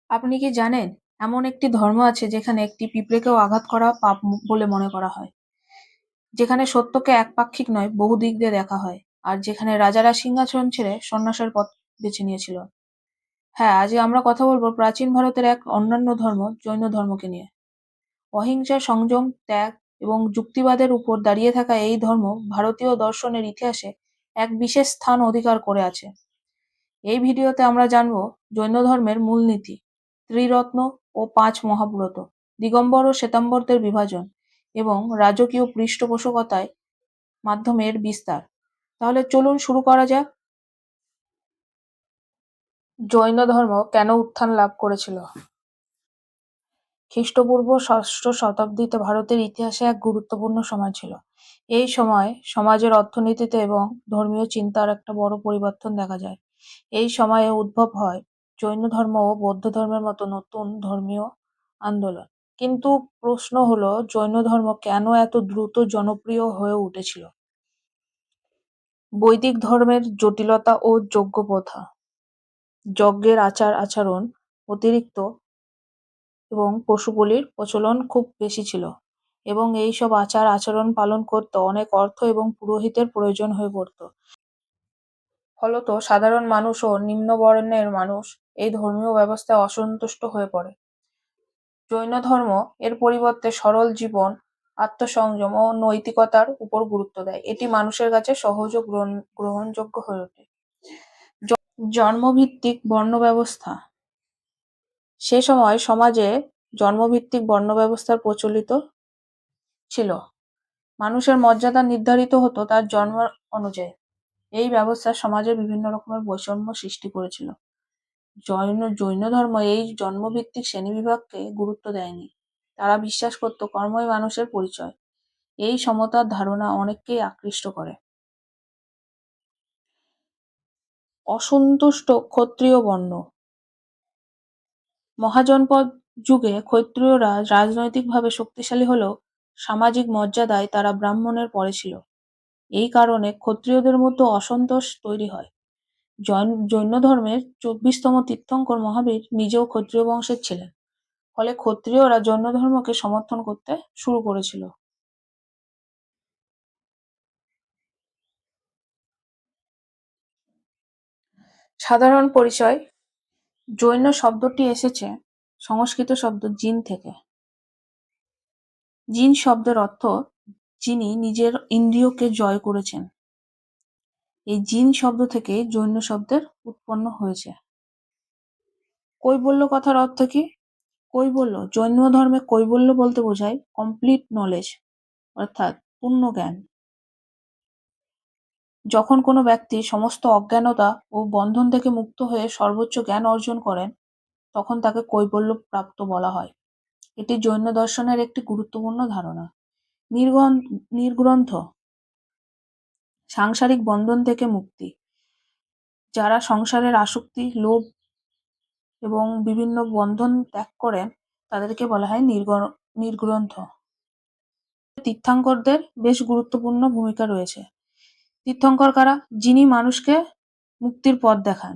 আপনি কি জানেন, এমন একটি ধর্ম আছে যেখানে একটি পিঁপড়েকেও আঘাত করা পাপ বলে মনে করা হয়, যেখানে সত্যকে একপাক্ষিক নয় বহু দিক দিয়ে দেখা হয়, আর যেখানে রাজারা সিংহাসন ছেড়ে সন্ন্যাসের পথ বেছে নিয়েছিল। হ্যাঁ, আজ আমরা কথা বলবো প্রাচীন ভারতের এক অন্যান্য ধর্ম, জৈন ধর্মকে নিয়ে। অহিংসা, সংযম, ত্যাগ এবং যুক্তিবাদের উপর দাঁড়িয়ে থাকা এই ধর্ম ভারতীয় দর্শনের ইতিহাসে এক বিশেষ স্থান অধিকার করে আছে। এই ভিডিওতে আমরা জানব জৈন ধর্মের মূলনীতি, ত্রিরত্ন ও ৫ মহাব্রত, দিগম্বর ও শ্বেতাম্বরদের বিভাজন এবং রাজকীয় পৃষ্ঠপোষকতায় মাধ্যমে এর বিস্তার। তাহলে চলুন শুরু করা যাক। জৈন ধর্ম কেন উত্থান লাভ করেছিল? খ্রিস্টপূর্ব ষষ্ঠ শতাব্দীতে ভারতের ইতিহাসে এক গুরুত্বপূর্ণ সময় ছিল। এই সময় সমাজের অর্থনীতিতে এবং ধর্মীয় চিন্তার একটা বড় পরিবর্তন দেখা যায়। এই সময়ে উদ্ভব হয় জৈন ধর্ম ও বৌদ্ধ ধর্মের মতো নতুন ধর্মীয় আন্দোলন। কিন্তু প্রশ্ন হলো, জৈন ধর্ম কেন এত দ্রুত জনপ্রিয় হয়ে উঠেছিল? বৈদিক ধর্মের জটিলতা ও যজ্ঞ প্রথা, যজ্ঞের আচার-আচরণ অতিরিক্ত এবং পশু বলির প্রচলন খুব বেশি ছিল, এবং এই সব আচার-আচরণ পালন করতে অনেক অর্থ এবং পুরোহিতের প্রয়োজন হয়ে পড়ত। ফলত সাধারণ মানুষ ও নিম্ন বর্ণের মানুষ এই ধর্মীয় ব্যবস্থায় অসন্তুষ্ট হয়ে পড়ে। জৈন ধর্ম এর পরিবর্তে সরল জীবন, আত্মসংযম ও নৈতিকতার উপর গুরুত্ব দেয়। এটি মানুষের কাছে সহজ ও গ্রহণযোগ্য হয়ে ওঠে। জন্মভিত্তিক বর্ণ ব্যবস্থা, সে সময় সমাজে জন্মভিত্তিক বর্ণ ব্যবস্থার প্রচলিত ছিল। মানুষের মর্যাদা নির্ধারিত হতো তার জন্ম অনুযায়ী। এই ব্যবস্থা সমাজে বিভিন্ন রকমের বৈষম্য সৃষ্টি করেছিল। জৈন ধর্ম এই জন্মভিত্তিক শ্রেণীবিভাগকে গুরুত্ব দেয়নি। তারা বিশ্বাস করত কর্মই মানুষের পরিচয়। এই সমতার ধারণা অনেককেই আকৃষ্ট করে। অসন্তুষ্ট ক্ষত্রিয় বর্ণ, মহাজনপদ যুগে ক্ষত্রিয়রা রাজনৈতিকভাবে শক্তিশালী হলেও সামাজিক মর্যাদায় তারা ব্রাহ্মণের পরে ছিল। এই কারণে ক্ষত্রিয়দের মধ্যে অসন্তোষ তৈরি হয়। জৈন ধর্মের ২৪তম তীর্থঙ্কর মহাবীর নিজেও ক্ষত্রিয় বংশের ছিলেন। ফলে ক্ষত্রিয়রা জৈন ধর্মকে সমর্থন করতে শুরু করেছিল। সাধারণ পরিচয়, জৈন শব্দটি এসেছে সংস্কৃত শব্দ জিন থেকে। জিন শব্দের অর্থ যিনি নিজের ইন্দ্রিয়কে জয় করেছেন। এই জিন শব্দ থেকে জৈন শব্দের উৎপন্ন হয়েছে। কৈবল্য কথার অর্থ কি? কৈবল্য, জৈন ধর্মে কৈবল্য বলতে বোঝায় কমপ্লিট নলেজ, অর্থাৎ পূর্ণ জ্ঞান। যখন কোনো ব্যক্তি সমস্ত অজ্ঞানতা ও বন্ধন থেকে মুক্ত হয়ে সর্বোচ্চ জ্ঞান অর্জন করেন, তখন তাকে কৈবল্য প্রাপ্ত বলা হয়। এটি জৈন দর্শনের একটি গুরুত্বপূর্ণ ধারণা। নির্গ্রন্থ, সাংসারিক বন্ধন থেকে মুক্তি। যারা সংসারের আসক্তি, লোভ এবং বিভিন্ন বন্ধন ত্যাগ করেন তাদেরকে বলা হয় নির্গ্রন্থ। তীর্থঙ্করদের বেশ গুরুত্বপূর্ণ ভূমিকা রয়েছে। তীর্থঙ্কর কারা? যিনি মানুষকে মুক্তির পথ দেখান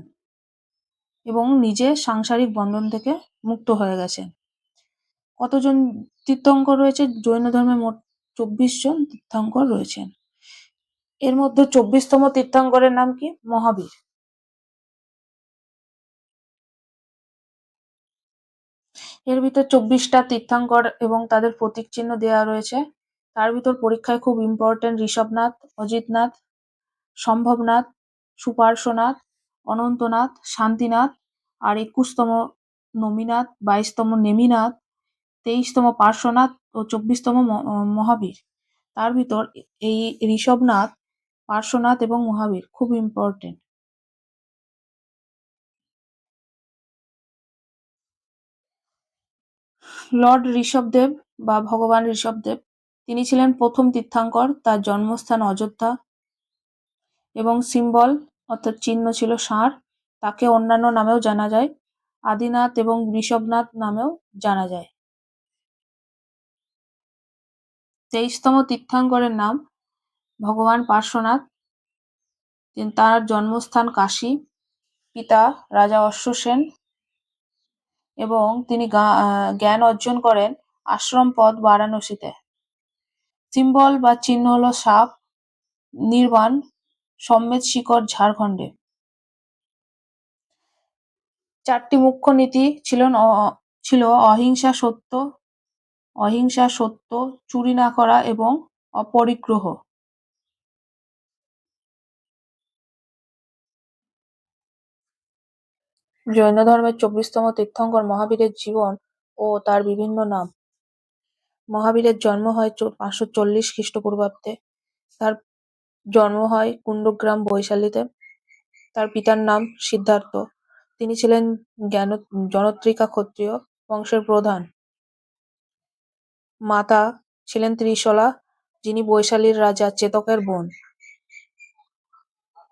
এবং নিজে সাংসারিক বন্ধন থেকে মুক্ত হয়ে গেছেন। কতজন তীর্থঙ্কর রয়েছে? জৈন ধর্মে মোট ২৪ জন তীর্থঙ্কর রয়েছেন। এর মধ্যে ২৪তম তীর্থঙ্করের নাম কি? মহাবীর। এর ভিতর ২৪টা তীর্থঙ্কর এবং তাদের প্রতীক চিহ্ন দেওয়া রয়েছে। তার ভিতর পরীক্ষায় খুব ইম্পর্টেন্ট ঋষভনাথ, অজিতনাথ, সম্ভবনাথ, সুপার্শ্বনাথ, অনন্তনাথ, শান্তিনাথ, আর ২১তম নমিনাথ, ২২তম নেমিনাথ, ২৩তম পার্শ্বনাথ ও ২৪তম মহাবীর। তার ভিতর এই ঋষভনাথ, পার্শ্বনাথ এবং মহাবীর খুব ইম্পর্টেন্ট। লর্ড ঋষভদেব বা ভগবান ঋষভদেব, তিনি ছিলেন প্রথম তীর্থঙ্কর। তার জন্মস্থান অযোধ্যা এবং সিম্বল অর্থাৎ চিহ্ন ছিল ষাঁড়। তাকে অন্যান্য নামেও জানা যায়, আদিনাথ এবং ঋষভনাথ নামেও জানা যায়। ২৩তম তীর্থঙ্করের নাম ভগবান পার্শ্বনাথ। তার জন্মস্থান কাশী। পিতা রাজা অশ্বসেন এবং তিনি জ্ঞান অর্জন করেন আশ্রম পথ বারাণসীতে। সিম্বল বা চিহ্ন হলো সাপ, নির্বাণ, সম্মেদ শিকড় ঝাড়খণ্ডে। চারটি মুখ্য নীতি ছিল অহিংসা, সত্য, চুরি না করা এবং অপরিগ্রহ। জৈন ধর্মের 24তম তীর্থঙ্কর মহাবীরের জীবন ও তার বিভিন্ন নাম। মহাবীরের জন্ম হয় 540 খ্রিস্টপূর্বাব্দে। তার জন্ম হয় কুণ্ডগ্রাম, বৈশালীতে। তার পিতার নাম সিদ্ধার্থ। তিনি ছিলেন জনত্রিকা ক্ষত্রিয় বংশের প্রধান। মাতা ছিলেন ত্রিশলা, যিনি বৈশালীর রাজা চেতকের বোন,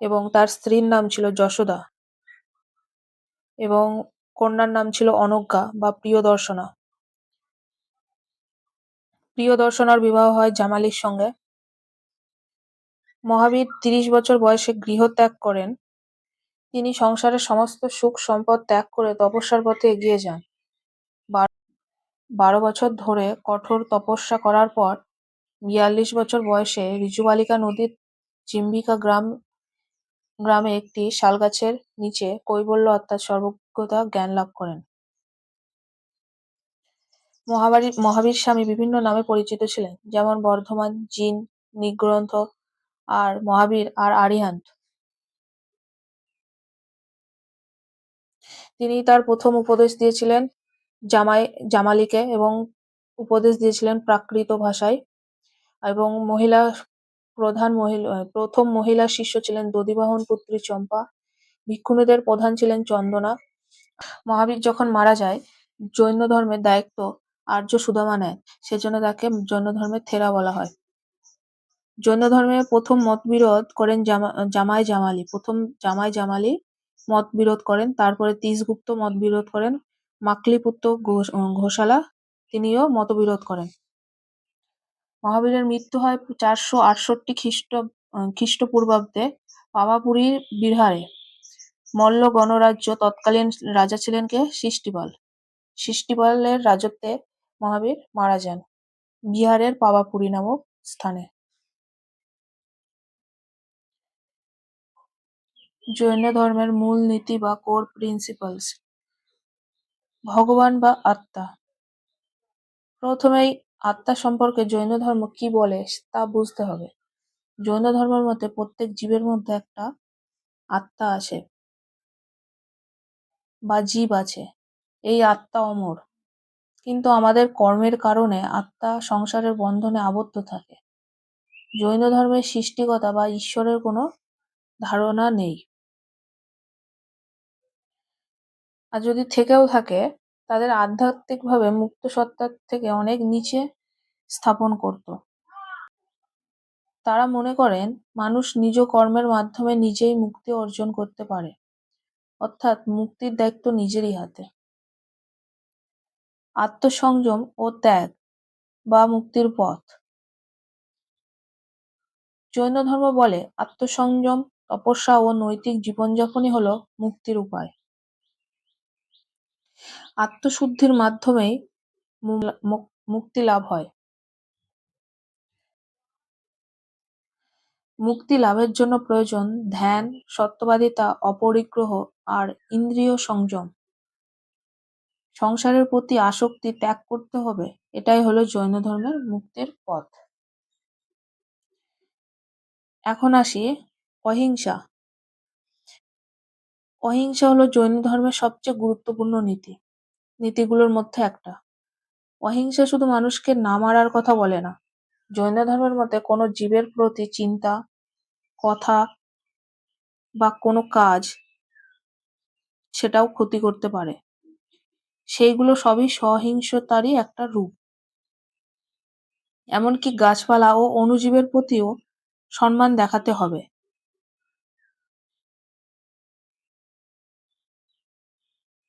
এবং তার স্ত্রীর নাম ছিল যশোদা এবং কন্যার নাম ছিল অনজ্ঞা বা প্রিয়দর্শনা। প্রিয়দর্শনার বিবাহ হয় জামালির সঙ্গে। মহাবীর 30 বছর বয়সে গৃহত্যাগ করেন। তিনি সংসারের সমস্ত সুখ সম্পদ ত্যাগ করে তপস্যার পথে এগিয়ে যান। 12 বছর ধরে কঠোর তপস্যা করার পর 42 বছর বয়সে ঋজুবালিকা নদীর চিম্বিকা গ্রামে একটি শালগাছের নিচে কৈবল্য অর্থাৎ সর্বজ্ঞতা জ্ঞান লাভ করেন। মহাবীর স্বামী বিভিন্ন নামে পরিচিত ছিলেন, যেমন বর্ধমান, জিন, নিগ্রন্থ আর মহাবীর আর আরিহান্ত। তিনি তার প্রথম উপদেশ দিয়েছিলেন জামালিকে এবং উপদেশ দিয়েছিলেন প্রাকৃত ভাষায়, এবং প্রথম মহিলা শিষ্য ছিলেন দধিবাহন পুত্রী চম্পা। ভিক্ষুণীদের প্রধান ছিলেন চন্দনা। মহাবীর যখন মারা যায়, জৈন ধর্মের দায়িত্ব আর্য সুদামা নেন, সেজন্য তাকে জৈন ধর্মের থেরা বলা হয়। জৈন ধর্মে প্রথম মতবিরোধ করেন জামাই জামালি মতবিরোধ করেন। তারপরে তিসগুপ্ত মতবিরোধ করেন। মাকলিপুত্র ঘোষালা তিনিও মতবিরোধ করেন। মহাবীরের মৃত্যু হয় 468 খ্রিস্টপূর্বাব্দে পাবাপুরীর বিহারে। মল্ল গণরাজ্য তৎকালীন রাজা ছিলেন কে? সৃষ্টিপাল। সৃষ্টিপালের রাজত্বে মহাবীর মারা যান বিহারের পাবাপুরী নামক স্থানে। জৈন ধর্মের মূল নীতি বা কোর প্রিন্সিপালস। ভগবান বা আত্মা। প্রথমেই আত্মা সম্পর্কে জৈন ধর্ম কি বলে তা বুঝতে হবে। জৈন ধর্মের মতে প্রত্যেক জীবের মধ্যে একটা আত্মা আছে বা জীব আছে। এই আত্মা অমর, কিন্তু আমাদের কর্মের কারণে আত্মা সংসারের বন্ধনে আবদ্ধ থাকে। জৈন ধর্মের সৃষ্টিকর্তা বা ঈশ্বরের কোনো ধারণা নেই, আর যদি থেকেও থাকে তাদের আধ্যাত্মিকভাবে মুক্ত সত্তার থেকে অনেক নিচে স্থাপন করত। তারা মনে করেন মানুষ নিজ কর্মের মাধ্যমে নিজেই মুক্তি অর্জন করতে পারে, অর্থাৎ মুক্তির দায়িত্ব নিজেরই হাতে। আত্মসংযম ও ত্যাগ বা মুক্তির পথ। জৈন ধর্ম বলে আত্মসংযম, তপস্যা ও নৈতিক জীবনযাপনই হলো মুক্তির উপায়। আত্মশুদ্ধির মাধ্যমেই মুক্তি লাভ হয়। মুক্তি লাভের জন্য প্রয়োজন ধ্যান, সত্যবাদিতা, অপরিগ্রহ আর ইন্দ্রিয় সংযম। সংসারের প্রতি আসক্তি ত্যাগ করতে হবে, এটাই হলো জৈন ধর্মের মুক্তির পথ। এখন আসি অহিংসা। অহিংসা হলো জৈন ধর্মের সবচেয়ে গুরুত্বপূর্ণ নীতিগুলোর মধ্যে একটা। অহিংসা শুধু মানুষকে না মারার কথা বলে না। জৈন ধর্মের মতে কোনো জীবের প্রতি চিন্তা, কথা বা কোনো কাজ সেটাও ক্ষতি করতে পারে, সেইগুলো সবই সহিংসতারই একটা রূপ। এমনকি গাছপালা ও অণুজীবের প্রতিও সম্মান দেখাতে হবে।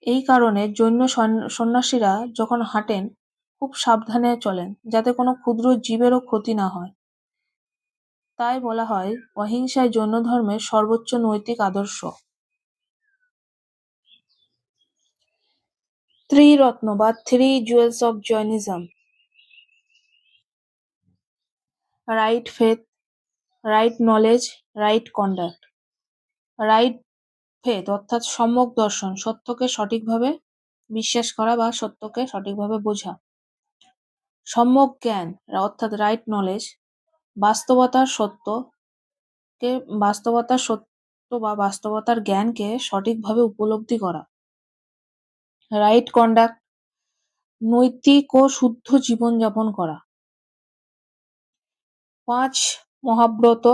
এই কারণে জৈন সন্ন্যাসীরা যখন হাঁটেন খুব সাবধানে চলেন, যাতে কোনো ক্ষুদ্র জীবেরও ক্ষতি না হয়। তাই বলা হয় অহিংসাই জৈন ধর্মের সর্বোচ্চ নৈতিক আদর্শ। ত্রিরত্ন বা three jewels of Jainism: right faith, right knowledge, right conduct. Right faith অর্থাৎ সম্যক দর্শন, সত্যকে সঠিকভাবে বিশ্বাস করা বা সত্যকে সঠিকভাবে বোঝা। সম্যক জ্ঞান অর্থাৎ রাইট নলেজ, বাস্তবতার সত্যকে বাস্তবতার সত্য বা বাস্তবতার জ্ঞানকে সঠিকভাবে উপলব্ধি করা। রাইট কন্ডাক্ট নৈতিক ও শুদ্ধ জীবনযাপন করা। 5 মহাব্রত: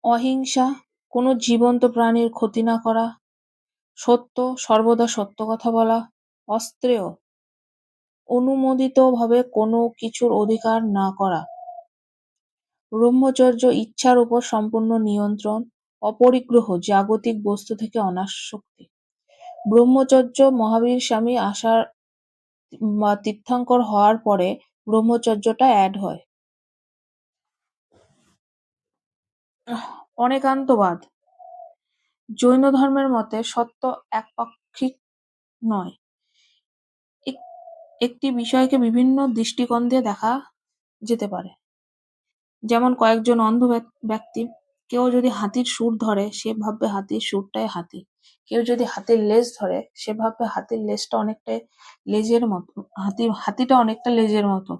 অহিংসা, কোনো জীবন্ত প্রাণীর ক্ষতি না করা, সত্য, সর্বদা সত্য কথা বলা, অস্ত্রেয় অনুমোদিতভাবে কোনো কিছুর অধিকার না করা, ব্রহ্মচর্য, ইচ্ছার উপর সম্পূর্ণ নিয়ন্ত্রণ, অপরিগ্রহ, জাগতিক বস্তু থেকে অনাসক্তি। ব্রহ্মচর্য মহাবীর স্বামী আসার বা তীর্থঙ্কর হওয়ার পরে ব্রহ্মচর্যটা অ্যাড হয়। অনেকান্তবাদ: জৈন ধর্মের মতে সত্য একপাক্ষিক নয়, একটি বিষয়কে বিভিন্ন দৃষ্টিকোণ দিয়ে দেখা যেতে পারে। যেমন কয়েকজন অন্ধ ব্যক্তি, কেউ যদি হাতির শুঁড় ধরে সে ভাববে হাতির শুঁড়টাই হাতি, কেউ যদি হাতির লেজ ধরে সে ভাববে হাতির লেজটা অনেকটাই লেজের মতো, হাতিটা অনেকটা লেজের মতো।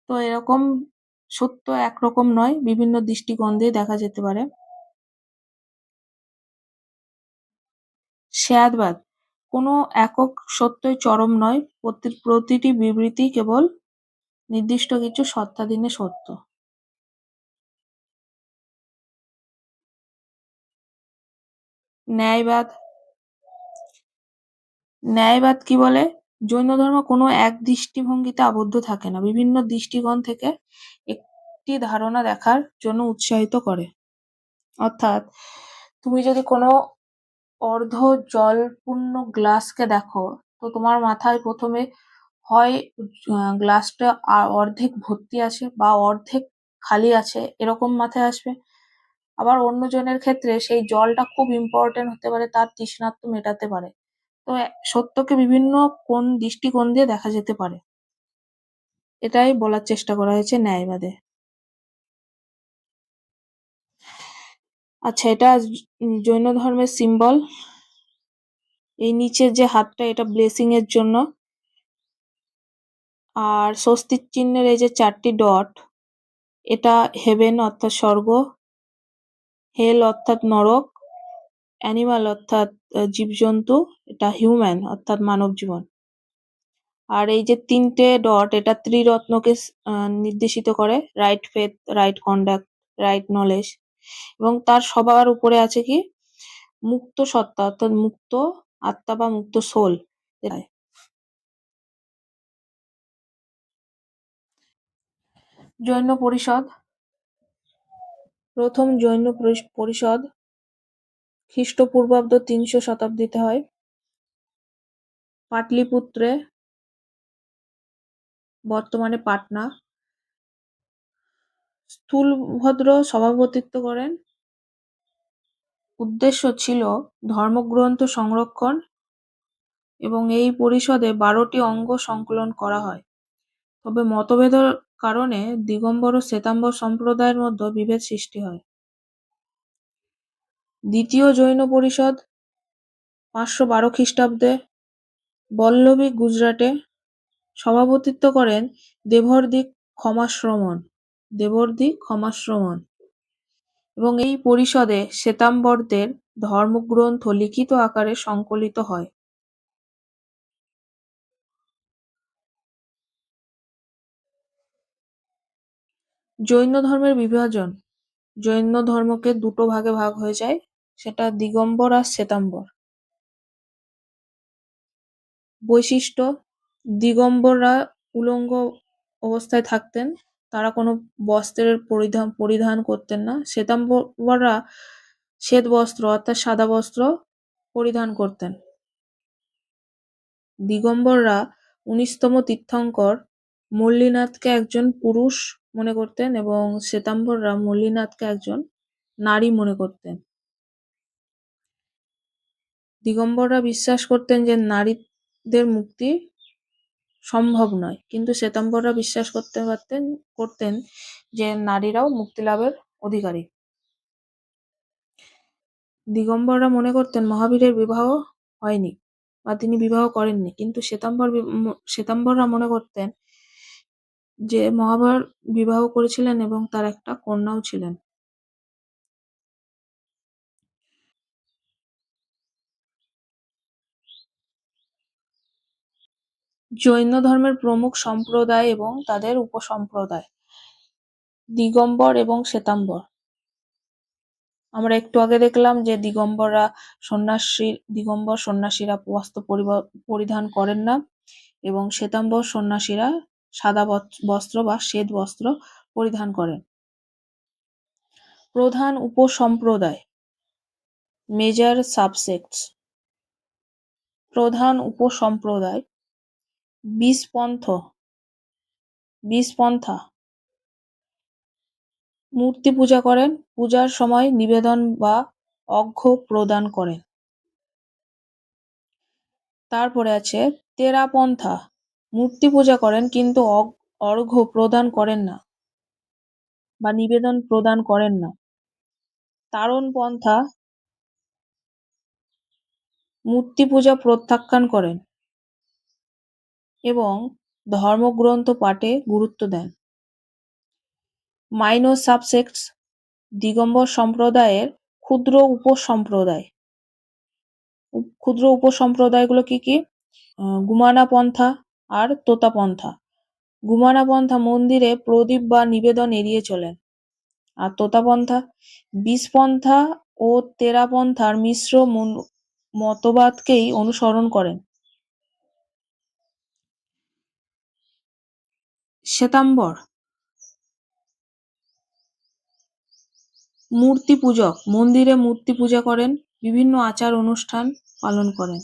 তো এরকম সত্য একরকম নয়, বিভিন্ন দৃষ্টিকোণ দিয়ে দেখা যেতে পারে। স্যাদবাদ: কোনো একক সত্যই চরম নয়, প্রতিটি বিবৃতি কেবল নির্দিষ্ট কিছু সত্তাধীনে সত্য। ন্যায়বাদ: ন্যায়বাদ কি বলে? জৈন ধর্ম কোনো এক দৃষ্টিভঙ্গিতে আবদ্ধ থাকে না, বিভিন্ন দৃষ্টিকোণ থেকে একটি ধারণা দেখার জন্য উৎসাহিত করে। অর্থাৎ তুমি যদি কোনো অর্ধ জলপূর্ণ গ্লাসকে দেখো, তো তোমার মাথায় প্রথমে হয় গ্লাসটা অর্ধেক ভর্তি আছে বা অর্ধেক খালি আছে এরকম মাথায় আসবে। আবার অন্যজনের ক্ষেত্রে সেই জলটা খুব ইম্পর্টেন্ট হতে পারে, তার তৃষ্ণার্ত মেটাতে পারে। তো সত্যকে বিভিন্ন দৃষ্টিকোণ দিয়ে দেখা যেতে পারে, এটাই বলার চেষ্টা করা হয়েছে ন্যায়বাদে। আচ্ছা, এটা জৈন ধর্মের সিম্বল। এই নিচের যে হাতটা এটা ব্লেসিং এর জন্য, আর স্বস্তিক চিহ্নের এই যে 4টি ডট এটা হেভেন অর্থাৎ স্বর্গ, হেল অর্থাৎ নরক, অ্যানিমাল অর্থাৎ জীবজন্তু, এটা হিউম্যান অর্থাৎ মানব জীবন। আর এই যে 3টে ডট এটা ত্রিরত্নকে নির্দেশিত করে: right faith, right conduct, right knowledge. এবং তার সবার উপরে আছে কি? মুক্ত সত্তা অর্থাৎ মুক্ত আত্মা বা মুক্ত সোল। জৈন পরিষদ: প্রথম জৈন পরিষদ খ্রিস্টপূর্বাব্দ 300 শতাব্দীতে হয়, পাটলিপুত্রে, বর্তমানে পাটনা। স্থূলভদ্র সভাপতিত্ব করেন। উদ্দেশ্য ছিল ধর্মগ্রন্থ সংরক্ষণ এবং এই পরিষদে 12টি অঙ্গ সংকলন করা হয়। তবে মতভেদের কারণে দিগম্বর ও শ্বেতাম্বর সম্প্রদায়ের মধ্যে বিভেদ সৃষ্টি হয়। দ্বিতীয় জৈন পরিষদ 512 খ্রিস্টাব্দে বল্লভী, গুজরাটে। সভাপতিত্ব করেন দেবর্ষি ক্ষমাশ্রমণ এবং এই পরিষদে শ্বেতাম্বরদের ধর্মগ্রন্থ লিখিত আকারে সংকলিত হয়। জৈন ধর্মের বিভাজন: জৈন ধর্মকে দুটো ভাগে ভাগ হয়ে যায়, সেটা দিগম্বর আর শ্বেতাম্বর। বৈশিষ্ট্য: দিগম্বররা উলঙ্গ অবস্থায় থাকতেন, তারা কোনো বস্ত্রের পরিধান করতেন না। শ্বেতাম্বররা শ্বেত বস্ত্র অর্থাৎ সাদা বস্ত্র পরিধান করতেন। দিগম্বররা 19তম তীর্থঙ্কর মল্লিনাথকে একজন পুরুষ মনে করতেন এবং শ্বেতাম্বররা মল্লিনাথকে একজন নারী মনে করতেন। দিগম্বররা বিশ্বাস করতেন যে নারীদের মুক্তি সম্ভব নয়, কিন্তু শ্বেতাম্বররা বিশ্বাস করতেন যে নারীরাও মুক্তি লাভের অধিকারী। দিগম্বররা মনে করতেন মহাবীরের বিবাহ হয়নি বা তিনি বিবাহ করেননি, কিন্তু শ্বেতাম্বররা মনে করতেন যে মহাবীর বিবাহ করেছিলেন এবং তার একটা কন্যাও ছিলেন। জৈন ধর্মের প্রমুখ সম্প্রদায় এবং তাদের উপসম্প্রদায়। দিগম্বর এবং শ্বেতাম্বর। আমরা একটু আগে দেখলাম যে দিগম্বর সন্ন্যাসীরা বস্ত্র পরিধান করেন না এবং শ্বেতাম্বর সন্ন্যাসীরা সাদা বস্ত্র বা শ্বেত বস্ত্র পরিধান করেন। প্রধান উপসম্প্রদায়, মেজর সাবসেক্টস। প্রধান উপসম্প্রদায়, বিষপন্থা। মূর্তি পূজা করেন, পূজার সময় নিবেদন বা অর্ঘ্য প্রদান করেন। তারপরে আছে তেরাপন্থা, মূর্তি পূজা করেন কিন্তু অর্ঘ্য প্রদান করেন না বা নিবেদন প্রদান করেন না। তারণপন্থা, মূর্তি পূজা প্রত্যাখ্যান করেন এবং ধর্মগ্রন্থ পাঠে গুরুত্ব দেন। মাইনর সাবসেক্টস, দিগম্বর সম্প্রদায়ের ক্ষুদ্র উপসম্প্রদায়। ক্ষুদ্র উপসম্প্রদায়গুলো কি কি? গুমানা পন্থা আর তোতা পন্থা। গুমানা পন্থা মন্দিরে প্রদীপ বা নিবেদন এড়িয়ে চলেন, আর তোতা পন্থা বিষপন্থা ও তেরাপন্থার মিশ্র মতবাদকেই অনুসরণ করেন। শ্বেতাম্বর মূর্তি পূজক, মন্দিরে মূর্তি পূজা করেন, বিভিন্ন আচার অনুষ্ঠান পালন করেন।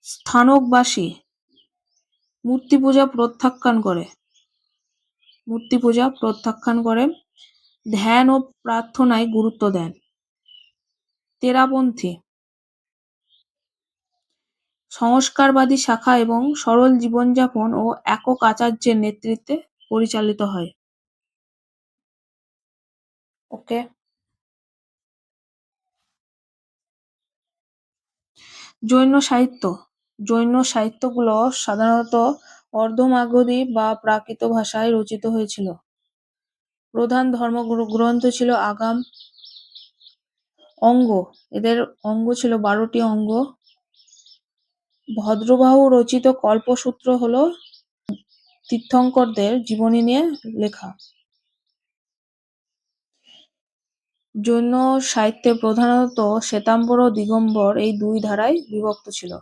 স্থানকবাসী মূর্তি পূজা প্রত্যাখ্যান করে ধ্যান ও প্রার্থনায় গুরুত্ব দেন। তেরাপন্থী সংস্কারবাদী শাখা এবং সরল জীবনযাপন ও একক আচার্যের নেতৃত্বে পরিচালিত হয়। ওকে, জৈন সাহিত্য। জৈন সাহিত্যগুলো সাধারণত অর্ধমাগধী বা প্রাকৃত ভাষায় রচিত হয়েছিল। প্রধান ধর্মগ্রন্থ ছিল আগাম অঙ্গ। এদের অঙ্গ ছিল 12টি অঙ্গ। ভদ্রবাহু রচিত কল্পসূত্র হল তীর্থঙ্করদের জীবনী নিয়ে লেখা। জৈন সাহিত্যে প্রধানত শ্বেতাম্বর ও দিগম্বর এই দুই ধারায় বিভক্ত ছিল।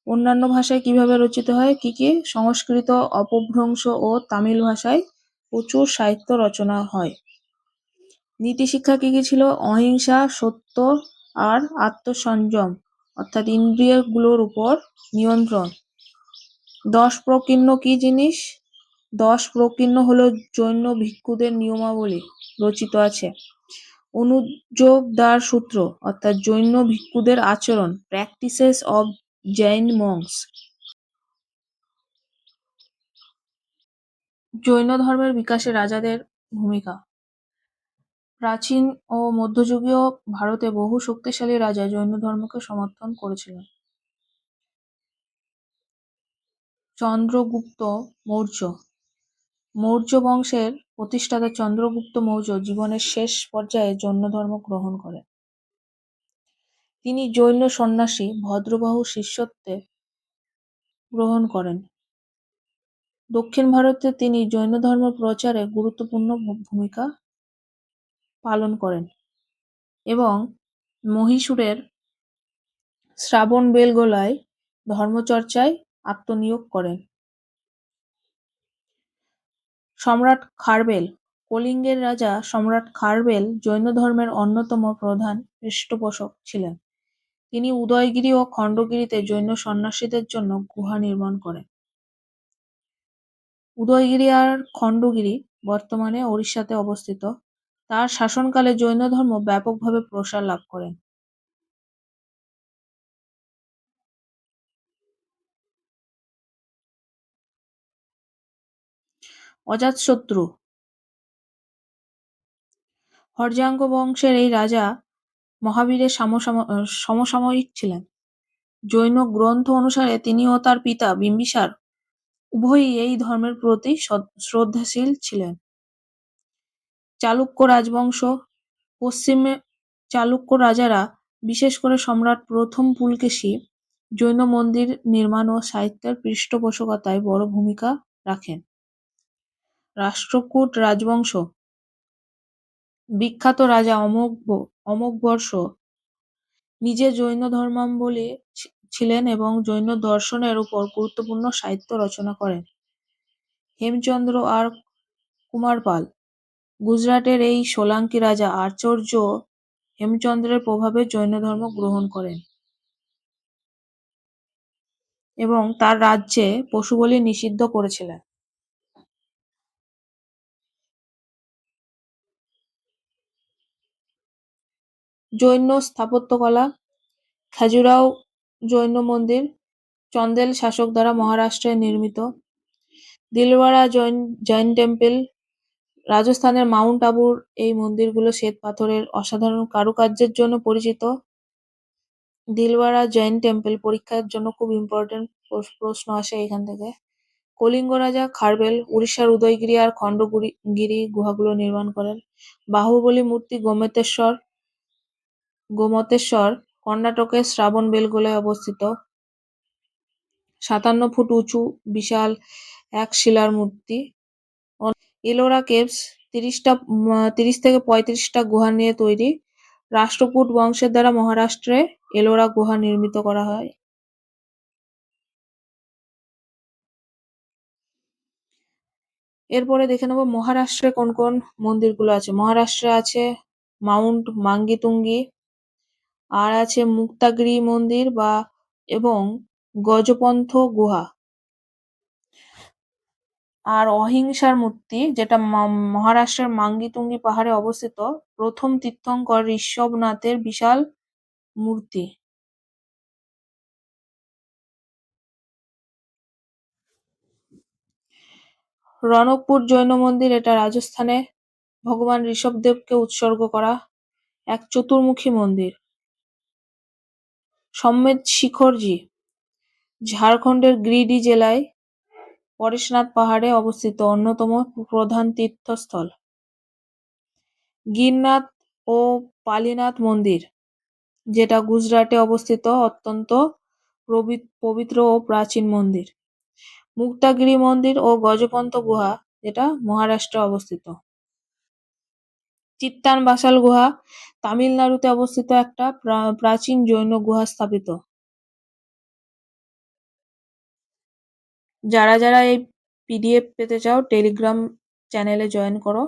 অন্যান্য ভাষায় কিভাবে রচিত হয়? কি কি? সংস্কৃত, অপভ্রংশ ও তামিল ভাষায় প্রচুর সাহিত্য রচনা হয়। নীতিশিক্ষা কি কি ছিল? অহিংসা, সত্য আর আত্মসংযম, অর্থাৎ ইন্দ্রিয়গুলোর উপর নিয়ন্ত্রণ। 10 প্রকীর্ণ কি জিনিস? 10 প্রকীর্ণ হলো জৈন ভিক্ষুদের নিয়মাবলী রচিত আছে। অনুযোগদার সূত্র, অর্থাৎ জৈন ভিক্ষুদের আচরণ, প্র্যাকটিসেস অব জৈন মঙ্কস। জৈন ধর্মের বিকাশে রাজাদের ভূমিকা। প্রাচীন ও মধ্যযুগীয় ভারতে বহু শক্তিশালী রাজা জৈন ধর্মকে সমর্থন করেছিলেন। চন্দ্রগুপ্ত মৌর্য। মৌর্য বংশের প্রতিষ্ঠাতা চন্দ্রগুপ্ত মৌর্য জীবনের শেষ পর্যায়ে জৈন ধর্ম গ্রহণ করেন। তিনি জৈন সন্ন্যাসী ভদ্রবাহুর শিষ্যত্বে গ্রহণ করেন। দক্ষিণ ভারতে তিনি জৈন ধর্ম প্রচারে গুরুত্বপূর্ণ ভূমিকা পালন করেন এবং মহীশূরের শ্রাবণবেলগোলায় ধর্মচর্চায় আত্মনিয়োগ করেন। সম্রাট খারবেল। কলিঙ্গের রাজা সম্রাট খারবেল জৈন ধর্মের অন্যতম প্রধান পৃষ্ঠপোষক ছিলেন। তিনি উদয়গিরি ও খণ্ডগিরিতে জৈন সন্ন্যাসীদের জন্য গুহা নির্মাণ করেন। উদয়গিরি আর খণ্ডগিরি বর্তমানে ওড়িশাতে অবস্থিত। তার শাসনকালে জৈন ধর্ম ব্যাপকভাবে প্রসার লাভ করেন। অজাতশত্রু হর্যাঙ্ক বংশের এই রাজা মহাবীরের সমসাময়িক ছিলেন। জৈন গ্রন্থ অনুসারে তিনি ও তার পিতা বিম্বিসার উভয়ই এই ধর্মের প্রতি শ্রদ্ধাশীল ছিলেন। চালুক্য রাজবংশ পশ্চিমে চালুক্য রাজারা, বিশেষ করে সম্রাট প্রথম পুলকেশী, জৈন মন্দির নির্মাণ ও সাহিত্যের পৃষ্ঠপোষকতায় বড় ভূমিকা রাখেন। রাষ্ট্রকূট রাজবংশ বিখ্যাত রাজা অমোঘবর্ষ নিজে জৈন ধর্মাবলম্বী ছিলেন এবং জৈন দর্শনের উপর গুরুত্বপূর্ণ সাহিত্য রচনা করেন। হেমচন্দ্র আর কুমারপাল গুজরাটের এই সোলাঙ্কি রাজা আচার্য হেমচন্দ্রের প্রভাবে জৈন ধর্ম গ্রহণ করেন এবং তার রাজ্যে পশুবলি নিষিদ্ধ করেছিলেন। জৈন স্থাপত্যকলা খাজুরাও জৈন মন্দির চন্দেল শাসক দ্বারা মহারাষ্ট্রে নির্মিত। দিলওয়াড়া জৈন টেম্পল রাজস্থানের মাউন্ট আবুর এই মন্দিরগুলো শ্বেত পাথরের অসাধারণ কারুকার্যের জন্য পরিচিত। দিলওয়াড়া জৈন টেম্পল পরীক্ষার জন্য খুব ইম্পর্টেন্ট প্রশ্ন আসে এখান থেকে। কলিঙ্গ রাজা খারবেল উড়িষ্যার উদয়গিরি আর খণ্ডগিরি গুহাগুলো নির্মাণ করেন। বাহুবলী মূর্তি গোমতেশ্বর কর্ণাটকের শ্রাবণবেলগোলায় অবস্থিত। ৫৭ ফুট উঁচু বিশাল এক শিলার মূর্তি। এলোরা কেভস ৩০ থেকে ৩৫টা গুহা নিয়ে তৈরি। রাষ্ট্রকূট বংশের দ্বারা মহারাষ্ট্রে এলোরা গুহা নির্মিত করা হয়। এরপরে দেখে নেব মহারাষ্ট্রে কোন কোন মন্দিরগুলো আছে। মহারাষ্ট্রে আছে মাউন্ট মাঙ্গিতুঙ্গি, আর আছে মুক্তাগিরি মন্দির এবং গজপন্থ গুহা, আর অহিংসার মূর্তি যেটা মহারাষ্ট্রের মাঙ্গিতুঙ্গি পাহাড়ে অবস্থিত প্রথম তীর্থঙ্কর ঋষভনাথের বিশাল মূর্তি। রনকপুর জৈন মন্দির, এটা রাজস্থানে ভগবান ঋষভদেবকে উৎসর্গ করা এক চতুর্মুখী মন্দির। সম্মেদ শিখরজি ঝাড়খণ্ডের গিরিডি জেলায় পরেশনাথ পাহাড়ে অবস্থিত অন্যতম প্রধান তীর্থস্থল। গিরনাথ ও পালিনাথ মন্দির, যেটা গুজরাটে অবস্থিত অত্যন্ত পবিত্র ও প্রাচীন মন্দির। মুক্তাগিরি মন্দির ও গজপন্ত গুহা, যেটা মহারাষ্ট্রে অবস্থিত। চিত্তান বাসাল গুহা তামিলনাড়ুতে অবস্থিত একটা প্রাচীন জৈন গুহা স্থাপিত। যারা যারা এই পিডিএফ পেতে চাও টেলিগ্রাম চ্যানেলে জয়েন করো।